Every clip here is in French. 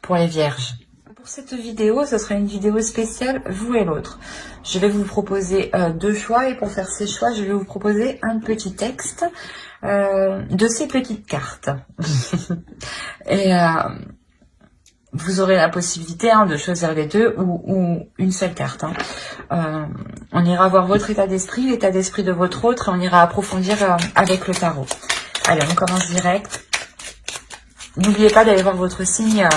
pour les vierges. Pour cette vidéo, ce sera une vidéo spéciale vous et l'autre. Je vais vous proposer deux choix et pour faire ces choix, je vais vous proposer un petit texte de ces petites cartes. Et vous aurez la possibilité de choisir les deux ou une seule carte. On ira voir votre état d'esprit, l'état d'esprit de votre autre et on ira approfondir avec le tarot. Allez, on commence direct. N'oubliez pas d'aller voir votre signe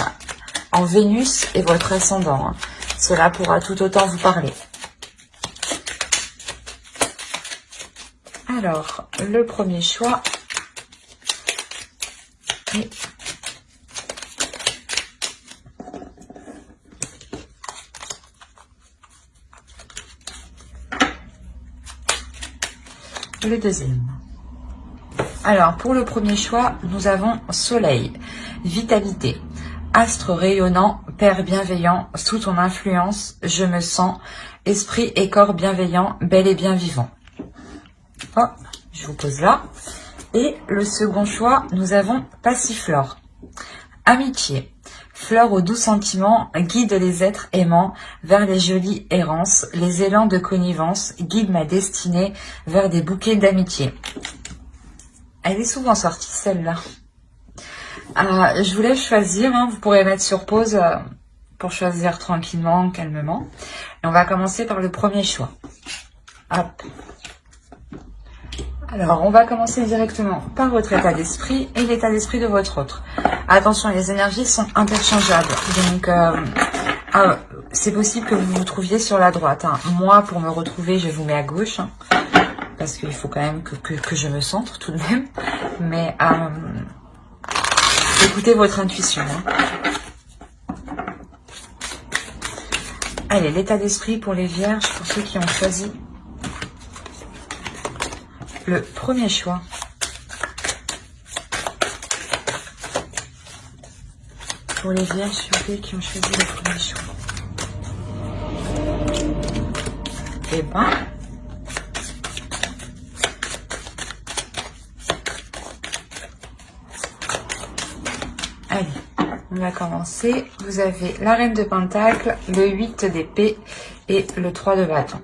en Vénus et votre ascendant. Cela pourra tout autant vous parler. Alors, le premier choix est le deuxième. Alors, pour le premier choix, nous avons Soleil, vitalité, astre rayonnant, père bienveillant, sous ton influence, je me sens, esprit et corps bienveillant, bel et bien vivant. Oh, je vous pose là. Et le second choix, nous avons Passiflore, amitié, fleur aux doux sentiments, guide les êtres aimants vers les jolies errances, les élans de connivence, guide ma destinée vers des bouquets d'amitié. Elle est souvent sortie celle-là. Je vous laisse choisir, vous pourrez mettre sur pause pour choisir tranquillement, calmement. Et on va commencer par le premier choix. Hop. Alors, on va commencer directement par votre état d'esprit et l'état d'esprit de votre autre. Attention, les énergies sont interchangeables. Donc, c'est possible que vous vous trouviez sur la droite. Moi, pour me retrouver, je vous mets à gauche. Parce qu'il faut quand même que je me centre tout de même. Mais écoutez votre intuition. Allez, l'état d'esprit pour les vierges, pour ceux qui ont choisi le premier choix. Pour les vierges, s'il vous plaît, qui ont choisi le premier choix. Eh ben, allez, on va commencer. Vous avez la reine de pentacle, le 8 d'épée et le 3 de bâton.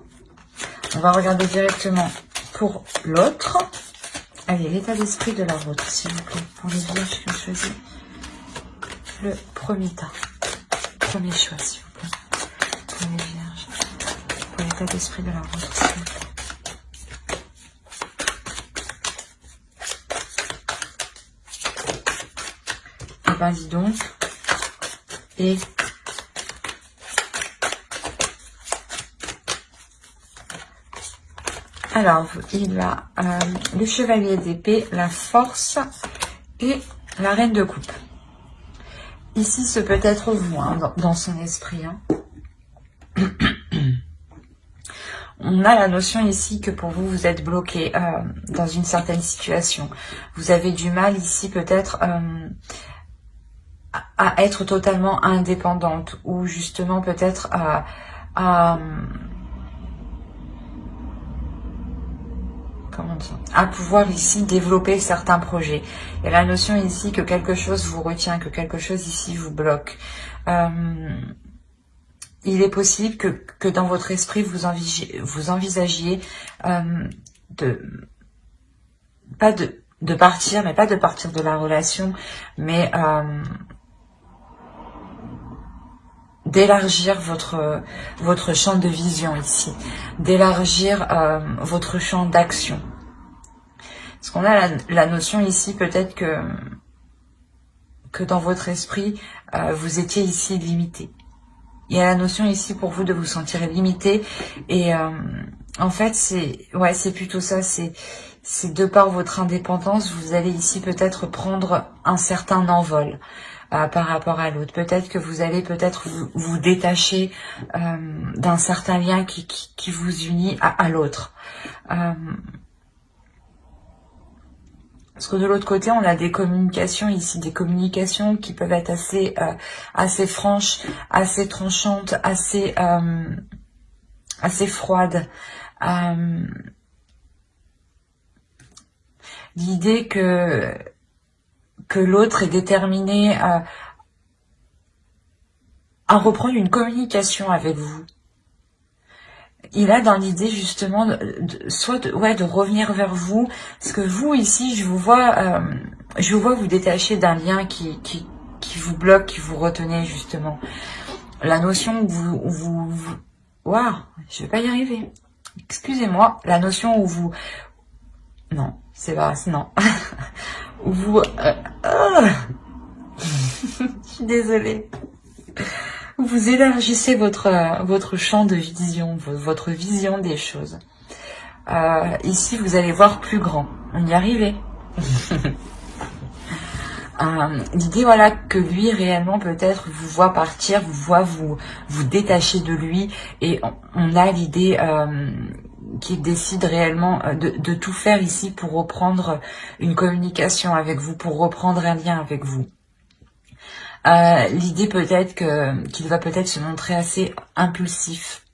On va regarder directement pour l'autre. Allez, l'état d'esprit de la vôtre, s'il vous plaît. Pour les vierges qui ont choisi le premier tas. Premier choix, s'il vous plaît. Pour les vierges. Pour l'état d'esprit de la vôtre, s'il vous plaît. Eh ben, dis donc. Et alors, il a le chevalier d'épée, la force et la reine de coupe. Ici, ce peut être vous, dans son esprit. On a la notion ici que pour vous, vous êtes bloqué dans une certaine situation. Vous avez du mal ici peut-être à être totalement indépendante ou justement peut-être à pouvoir ici développer certains projets. Il y a la notion ici que quelque chose vous retient, que quelque chose ici vous bloque. Il est possible que dans votre esprit, vous envisagiez de partir, mais pas de partir de la relation, mais d'élargir votre champ de vision ici, d'élargir votre champ d'action. Parce qu'on a la notion ici peut-être que dans votre esprit, vous étiez ici limité. Il y a la notion ici pour vous de vous sentir limité et en fait c'est plutôt ça, c'est de par votre indépendance, vous allez ici peut-être prendre un certain envol. Par rapport à l'autre. Peut-être que vous allez vous détacher d'un certain lien qui vous unit à l'autre. Parce que de l'autre côté, on a des communications ici, des communications qui peuvent être assez franches, assez tranchantes, assez froides. L'idée que l'autre est déterminé à reprendre une communication avec vous. Il a dans l'idée justement de revenir vers vous, parce que vous ici, je vous vois vous détacher d'un lien qui vous bloque, qui vous retenait justement. La notion où vous waouh, je vais pas y arriver. Excusez-moi, la notion où vous non, c'est pas non. Où vous je suis désolée. Vous élargissez votre champ de vision, votre vision des choses. Ici, vous allez voir plus grand. On y arrivait. L'idée, voilà, que lui, réellement, peut-être, vous voit partir, vous voit vous détacher de lui. Et on a l'idée qu'il décide réellement de tout faire ici pour reprendre une communication avec vous, pour reprendre un lien avec vous. L'idée peut-être qu'il va peut-être se montrer assez impulsif.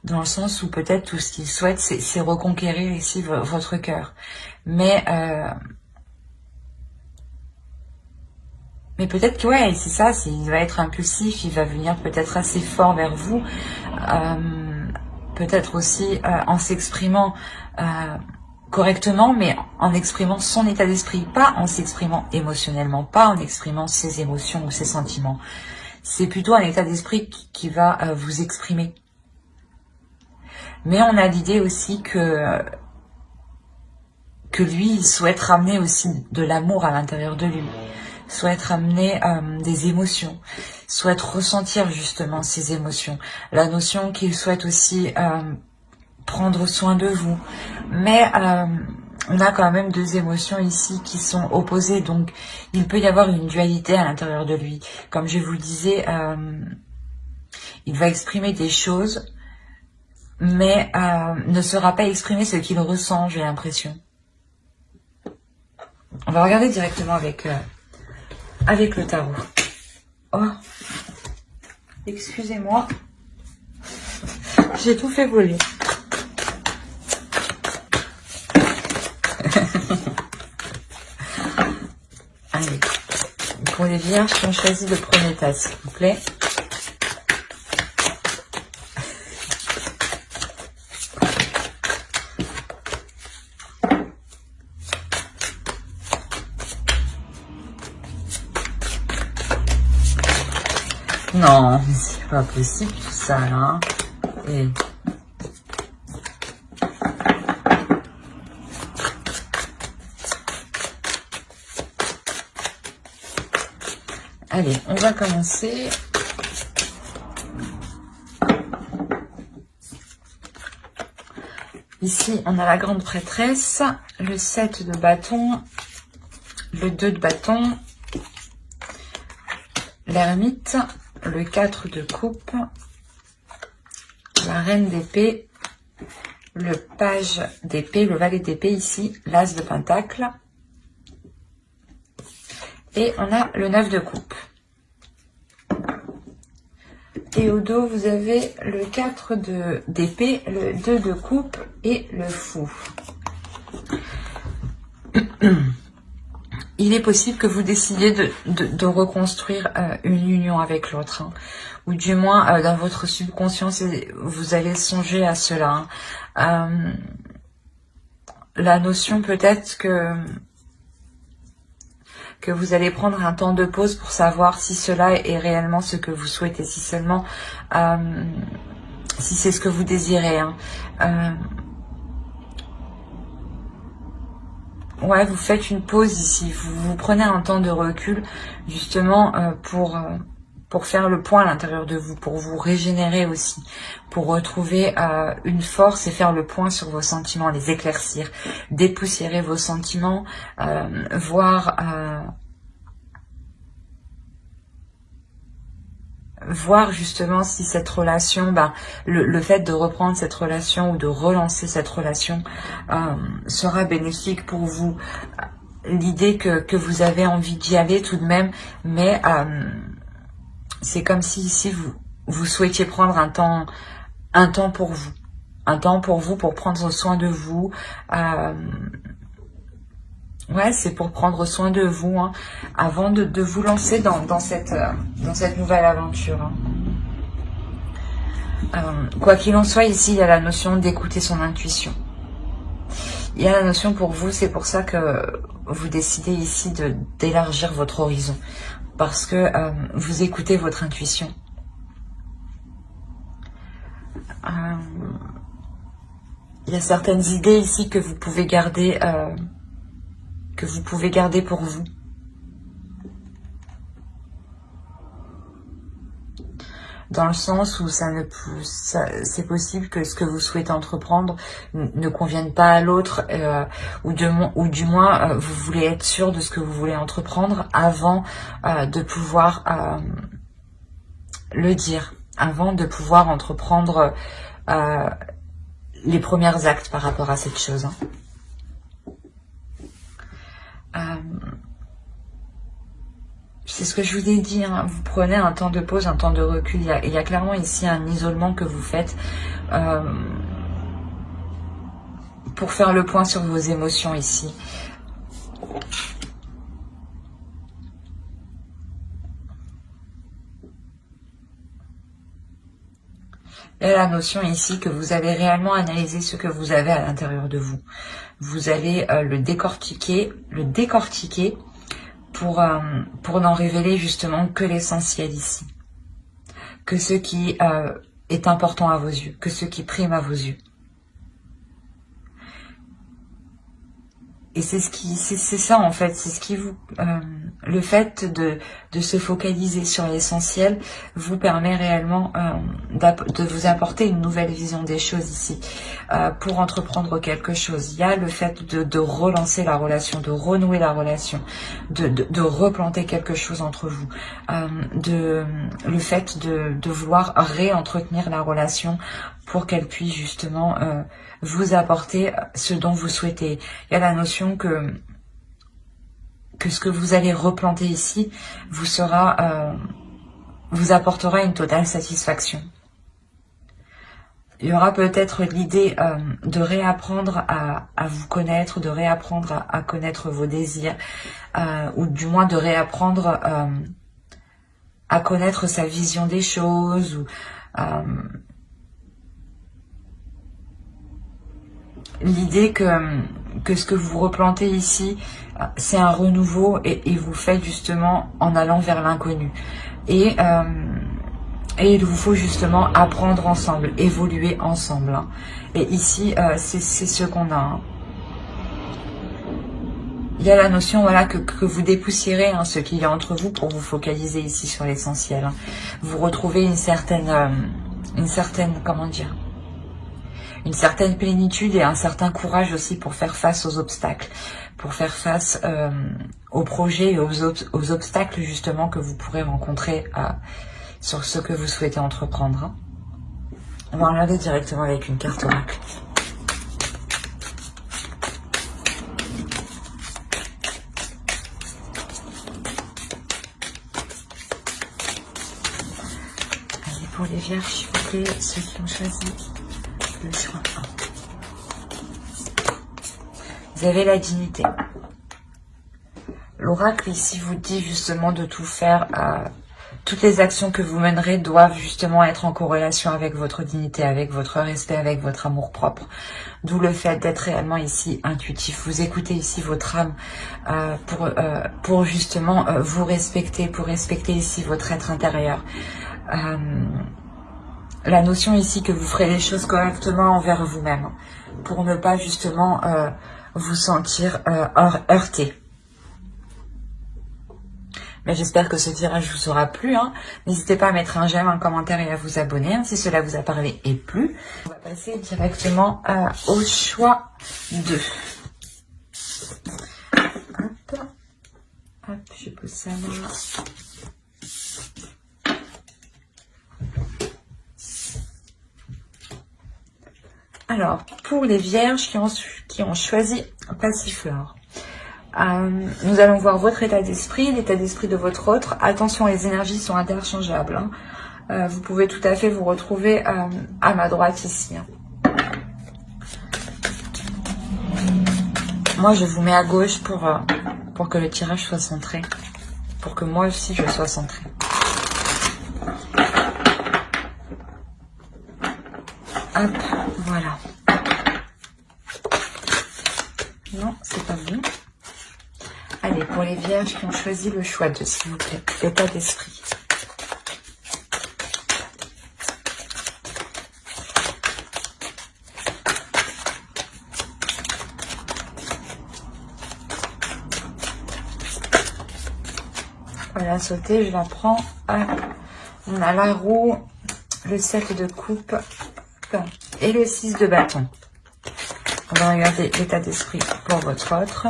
Dans le sens où peut-être tout ce qu'il souhaite, c'est reconquérir ici votre cœur. Mais peut-être que ouais, c'est ça, il va être impulsif, il va venir peut-être assez fort vers vous. Peut-être aussi en s'exprimant correctement, mais en exprimant son état d'esprit, pas en s'exprimant émotionnellement, pas en exprimant ses émotions ou ses sentiments. C'est plutôt un état d'esprit qui va vous exprimer. Mais on a l'idée aussi que lui, il souhaite ramener aussi de l'amour à l'intérieur de lui, souhaite ramener des émotions, souhaite ressentir justement ces émotions. La notion qu'il souhaite aussi prendre soin de vous. Mais on a quand même deux émotions ici qui sont opposées, donc il peut y avoir une dualité à l'intérieur de lui. Comme je vous le disais, il va exprimer des choses, mais ne saura pas exprimer ce qu'il ressent, j'ai l'impression. On va regarder directement avec le tarot. Oh, excusez-moi, j'ai tout fait voler. Allez, pour les vierges qui ont choisi le premier tas, s'il vous plaît. Non, c'est pas possible tout ça là. Et... Allez, on va commencer. Ici, on a la grande prêtresse, le 7 de bâton, le 2 de bâton, l'ermite, le 4 de coupe, la reine d'épée, le page d'épée, le valet d'épée ici, l'as de pentacle. Et on a le 9 de coupe. Et au dos, vous avez le 4 d'épée, le 2 de coupe et le fou. Il est possible que vous décidiez de reconstruire une union avec l'autre. Hein. Ou du moins, dans votre subconscient, vous allez songer à cela. Hein. La notion peut-être que vous allez prendre un temps de pause pour savoir si cela est réellement ce que vous souhaitez, si seulement, si c'est ce que vous désirez. Hein. Ouais, vous faites une pause ici, vous prenez un temps de recul justement pour faire le point à l'intérieur de vous, pour vous régénérer aussi, pour retrouver une force et faire le point sur vos sentiments, les éclaircir, dépoussiérer vos sentiments, voir justement si cette relation, le fait de reprendre cette relation ou de relancer cette relation sera bénéfique pour vous. L'idée que vous avez envie d'y aller tout de même, mais c'est comme si vous souhaitiez prendre un temps pour vous. Un temps pour vous, pour prendre soin de vous, Ouais, c'est pour prendre soin de vous, hein, avant de vous lancer dans cette nouvelle aventure. Quoi qu'il en soit, ici, il y a la notion d'écouter son intuition. Il y a la notion pour vous, c'est pour ça que vous décidez ici d'élargir votre horizon. Parce que vous écoutez votre intuition. Il y a certaines idées ici que vous pouvez garder pour vous. Dans le sens où c'est possible que ce que vous souhaitez entreprendre ne convienne pas à l'autre, ou du moins vous voulez être sûr de ce que vous voulez entreprendre avant de pouvoir le dire, avant de pouvoir entreprendre les premiers actes par rapport à cette chose. C'est ce que je vous ai dit, hein. Vous prenez un temps de pause, un temps de recul. Il y a clairement ici un isolement que vous faites pour faire le point sur vos émotions ici. Il y a la notion ici que vous avez réellement analysé ce que vous avez à l'intérieur de vous. Vous allez le décortiquer pour n'en révéler justement que l'essentiel ici. Que ce qui est important à vos yeux, que ce qui prime à vos yeux. Et c'est ça en fait, c'est ce qui vous... le fait de se focaliser sur l'essentiel vous permet réellement de vous apporter une nouvelle vision des choses ici. Pour entreprendre quelque chose, il y a le fait de relancer la relation, de renouer la relation, de replanter quelque chose entre vous. Le fait de vouloir réentretenir la relation pour qu'elle puisse justement vous apporter ce dont vous souhaitez. Il y a la notion que ce que vous allez replanter ici vous apportera une totale satisfaction. Il y aura peut-être l'idée de réapprendre à vous connaître, de réapprendre à connaître vos désirs, ou du moins de réapprendre à connaître sa vision des choses, ou l'idée que ce que vous replantez ici, c'est un renouveau et vous faites justement en allant vers l'inconnu. Et il vous faut justement apprendre ensemble, évoluer ensemble. Hein. Et ici, c'est ce qu'on a. Hein. Il y a la notion voilà, que vous dépoussiérez ce qu'il y a entre vous pour vous focaliser ici sur l'essentiel. Hein. Vous retrouvez une certaine comment dire, une certaine plénitude et un certain courage aussi pour faire face aux obstacles, pour faire face aux projets et aux obstacles justement que vous pourrez rencontrer sur ce que vous souhaitez entreprendre. Hein. On va regarder directement avec une carte oracle. Allez, pour les vierges, s'il vous plaît, ceux qui ont choisi le choix 1. Vous avez la dignité. L'oracle ici vous dit justement de tout faire. Toutes les actions que vous mènerez doivent justement être en corrélation avec votre dignité, avec votre respect, avec votre amour-propre. D'où le fait d'être réellement ici intuitif. Vous écoutez ici votre âme pour justement vous respecter, pour respecter ici votre être intérieur. La notion ici que vous ferez les choses correctement envers vous-même, pour ne pas justement vous sentir heurté. Mais j'espère que ce tirage vous aura plu. Hein. N'hésitez pas à mettre un j'aime, un commentaire et à vous abonner hein, si cela vous a parlé et plu. On va passer directement au choix 2. Hop, hop, je pose ça là. Alors, pour les vierges qui ont choisi Passiflore. Nous allons voir votre état d'esprit, l'état d'esprit de votre autre. Attention, les énergies sont interchangeables. Hein. Vous pouvez tout à fait vous retrouver à ma droite ici. Hein. Moi, je vous mets à gauche pour que le tirage soit centré. Pour que moi aussi, je sois centrée. Hop, voilà. Non, c'est pas bon. Allez, pour les vierges qui ont choisi le choix de, s'il vous plaît, l'état d'esprit. Voilà, sauter, je la prends. On a la roue, le 7 de coupe et le 6 de bâton. On va regarder l'état d'esprit pour votre autre.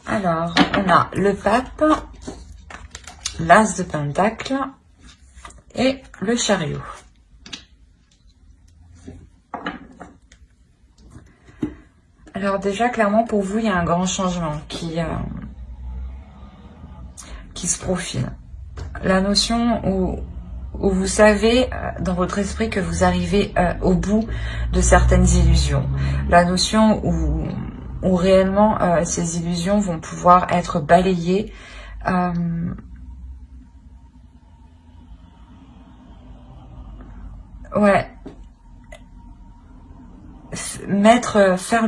Alors, on a le pape, l'as de pentacle et le chariot. Alors déjà, clairement, pour vous, il y a un grand changement qui se profile. La notion où vous savez dans votre esprit que vous arrivez au bout de certaines illusions. La notion où réellement ces illusions vont pouvoir être balayées. Ouais.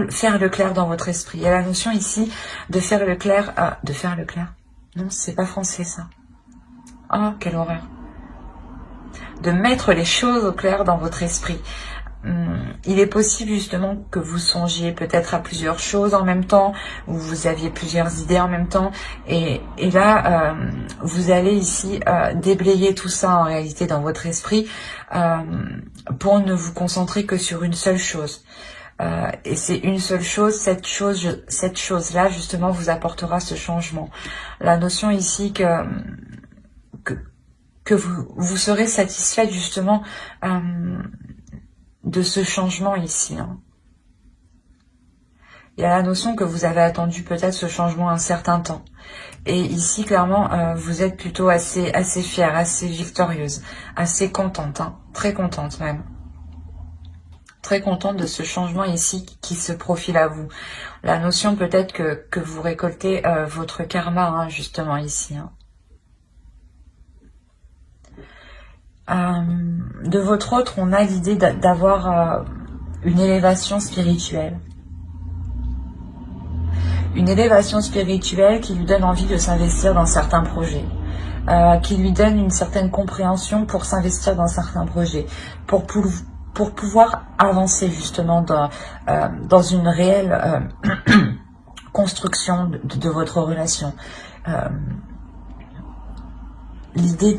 Faire le clair dans votre esprit. Il y a la notion ici de faire le clair. De faire le clair. Non, c'est pas français ça. Oh, quelle horreur. De mettre les choses au clair dans votre esprit. Il est possible justement que vous songiez peut-être à plusieurs choses en même temps, ou vous aviez plusieurs idées en même temps, et là, vous allez ici déblayer tout ça en réalité dans votre esprit pour ne vous concentrer que sur une seule chose. Et c'est une seule chose, cette chose-là justement vous apportera ce changement. La notion ici que vous serez satisfait justement de ce changement ici. Il y a la notion que vous avez attendu peut-être ce changement un certain temps. Et ici, clairement, vous êtes plutôt assez fière, assez victorieuse, assez contente, très contente même. Très contente de ce changement ici qui se profile à vous. La notion peut-être que vous récoltez votre karma, justement ici. De votre autre, on a l'idée d'avoir une élévation spirituelle. Une élévation spirituelle qui lui donne envie de s'investir dans certains projets. Qui lui donne une certaine compréhension pour s'investir dans certains projets. Pour pouvoir avancer justement dans une réelle construction de votre relation. L'idée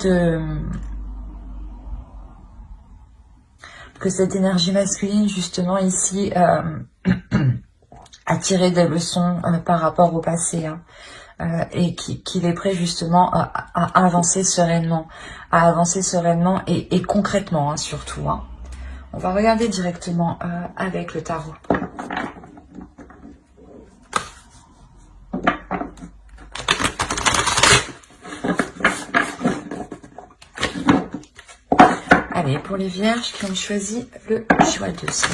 que cette énergie masculine justement ici a tiré des leçons par rapport au passé et qu'il est prêt justement à avancer sereinement, et concrètement surtout. On va regarder directement avec le tarot. Allez, pour les vierges qui ont choisi le choix de ce.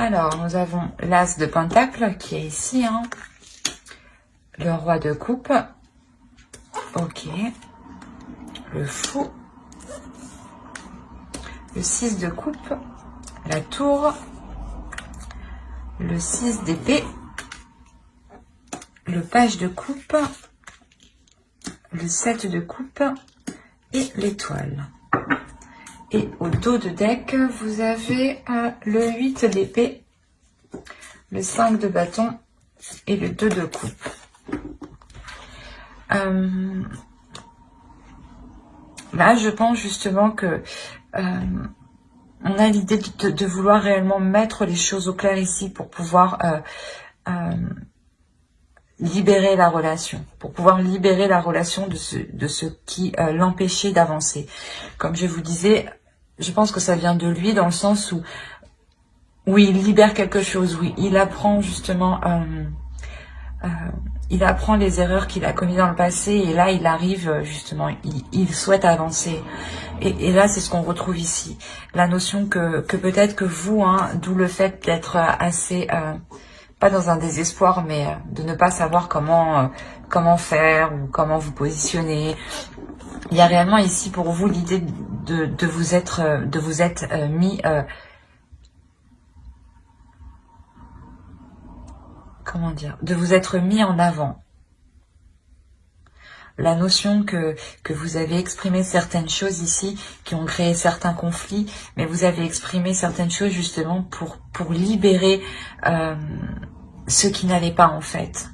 Alors, nous avons l'as de pentacle qui est ici, le roi de coupe, ok, le fou, le 6 de coupe, la tour, le 6 d'épée, le page de coupe, le 7 de coupe et l'étoile. Et au dos de deck, vous avez le 8 d'épée, le 5 de bâton et le 2 de coupe. Là, je pense justement que on a l'idée de vouloir réellement mettre les choses au clair ici pour pouvoir libérer la relation, de ce qui l'empêchait d'avancer. Comme je vous disais, je pense que ça vient de lui dans le sens où il libère quelque chose, oui, il apprend justement, il apprend les erreurs qu'il a commises dans le passé et là il arrive justement, il souhaite avancer. Et là c'est ce qu'on retrouve ici, la notion que peut-être que vous, hein, d'où le fait d'être assez, pas dans un désespoir, mais de ne pas savoir comment faire ou comment vous positionner. Il y a réellement ici pour vous l'idée de vous être mis... comment dire, de vous être mis en avant. La notion que vous avez exprimé certaines choses ici qui ont créé certains conflits, mais vous avez exprimé certaines choses justement pour libérer ce qui n'allait pas en fait.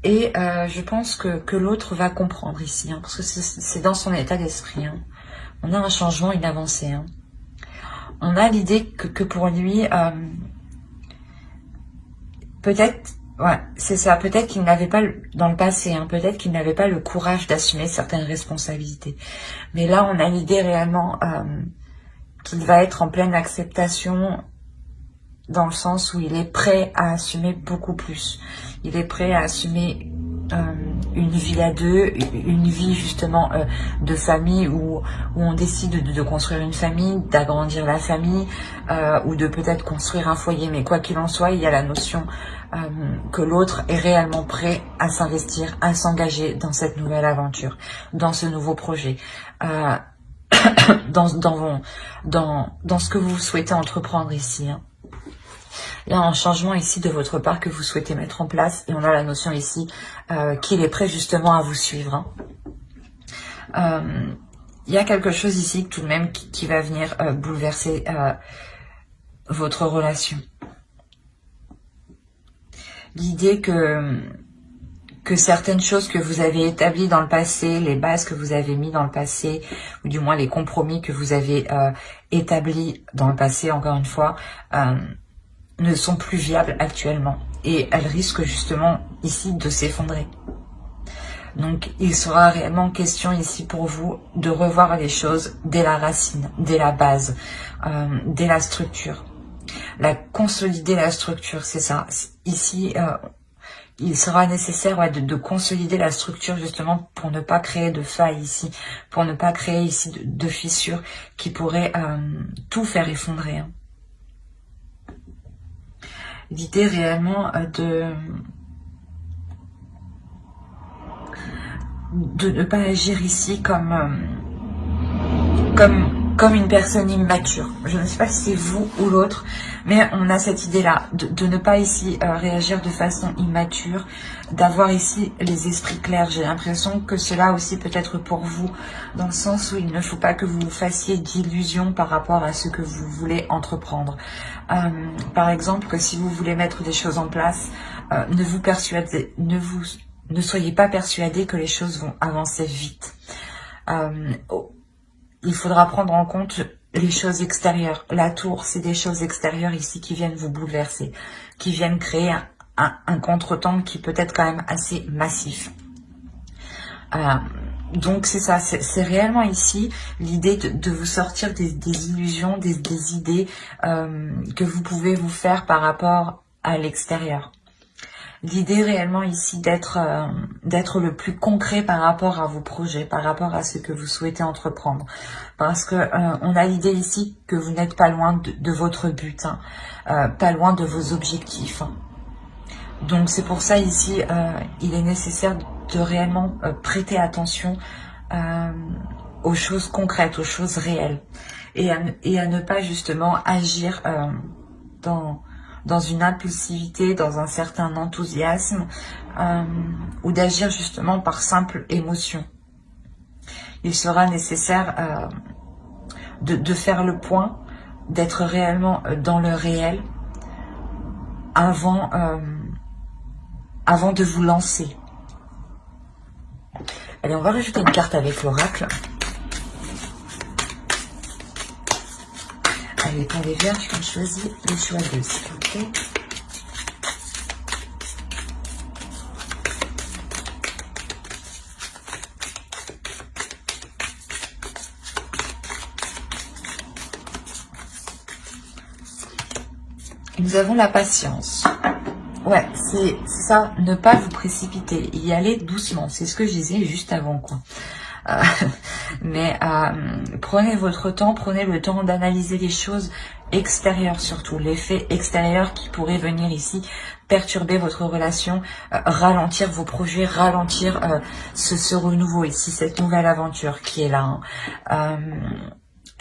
Et je pense que l'autre va comprendre ici, hein, parce que c'est dans son état d'esprit. Hein. On a un changement, une avancée. Hein. On a l'idée que pour lui, peut-être, ouais, c'est ça, peut-être qu'il n'avait pas, dans le passé, hein, peut-être qu'il n'avait pas le courage d'assumer certaines responsabilités. Mais là, on a l'idée réellement qu'il va être en pleine acceptation, dans le sens où il est prêt à assumer beaucoup plus. Il est prêt à assumer une vie à deux, une vie justement de famille où on décide de construire une famille, d'agrandir la famille ou de peut-être construire un foyer. Mais quoi qu'il en soit, il y a la notion que l'autre est réellement prêt à s'investir, à s'engager dans cette nouvelle aventure, dans ce nouveau projet. Dans ce que vous souhaitez entreprendre ici. Hein. Il y a un changement ici de votre part que vous souhaitez mettre en place et on a la notion ici qu'il est prêt justement à vous suivre. Hein. Il y a quelque chose ici tout de même qui va venir bouleverser votre relation. L'idée que certaines choses que vous avez établies dans le passé, les bases que vous avez mis dans le passé, ou du moins les compromis que vous avez établis dans le passé, encore une fois, ne sont plus viables actuellement. Et elles risquent justement ici de s'effondrer. Donc il sera réellement question ici pour vous de revoir les choses dès la racine, dès la base, dès la structure. Consolider la structure, c'est ça. Ici, il sera nécessaire de consolider la structure justement pour ne pas créer de failles ici, pour ne pas créer ici de fissures qui pourraient tout faire effondrer. Hein. L'idée réellement de ne pas agir ici comme une personne immature. Je ne sais pas si c'est vous ou l'autre, mais on a cette idée-là, de ne pas ici réagir de façon immature, d'avoir ici les esprits clairs. J'ai l'impression que cela aussi peut être pour vous, dans le sens où il ne faut pas que vous fassiez d'illusions par rapport à ce que vous voulez entreprendre. Par exemple, que si vous voulez mettre des choses en place, ne soyez pas persuadé que les choses vont avancer vite. Il faudra prendre en compte les choses extérieures. La tour, c'est des choses extérieures ici qui viennent vous bouleverser, qui viennent créer un contretemps qui peut être quand même assez massif. Donc c'est ça, c'est réellement ici l'idée de vous sortir des illusions, des idées que vous pouvez vous faire par rapport à l'extérieur. L'idée réellement ici d'être le plus concret par rapport à vos projets, par rapport à ce que vous souhaitez entreprendre. Parce que on a l'idée ici que vous n'êtes pas loin de votre but, hein, pas loin de vos objectifs. Hein. Donc c'est pour ça ici, il est nécessaire de réellement prêter attention aux choses concrètes, aux choses réelles. Et à ne pas justement agir dans une impulsivité, dans un certain enthousiasme, ou d'agir justement par simple émotion. Il sera nécessaire de faire le point, d'être réellement dans le réel avant de vous lancer. Allez, on va rajouter une carte avec l'oracle. Allez, pour les vierges, on choisit le choix 2, s'il vous plaît. Nous avons la patience. Ouais, c'est ça, ne pas vous précipiter, y aller doucement. C'est ce que je disais juste avant, quoi. Mais prenez votre temps, prenez le temps d'analyser les choses extérieures surtout, les faits extérieurs qui pourraient venir ici perturber votre relation, ralentir vos projets, ralentir ce renouveau ici, cette nouvelle aventure qui est là. Hein.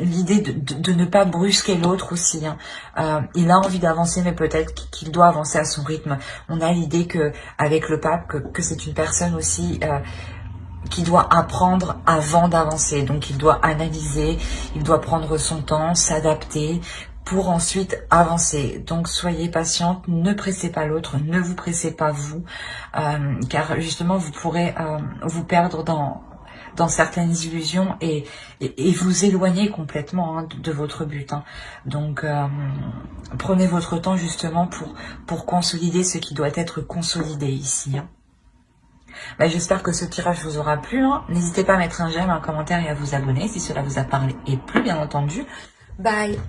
L'idée de ne pas brusquer l'autre aussi. Hein. Il a envie d'avancer, mais peut-être qu'il doit avancer à son rythme. On a l'idée que avec le pape, que c'est une personne aussi qui doit apprendre avant d'avancer. Donc il doit analyser, il doit prendre son temps, s'adapter pour ensuite avancer. Donc soyez patiente, ne pressez pas l'autre, ne vous pressez pas vous, car justement vous pourrez vous perdre dans certaines illusions et vous éloigner complètement hein, de votre but. Hein. Donc, prenez votre temps justement pour consolider ce qui doit être consolidé ici. Hein. Bah, j'espère que ce tirage vous aura plu. Hein. N'hésitez pas à mettre un j'aime, un commentaire et à vous abonner si cela vous a parlé et plu, bien entendu. Bye!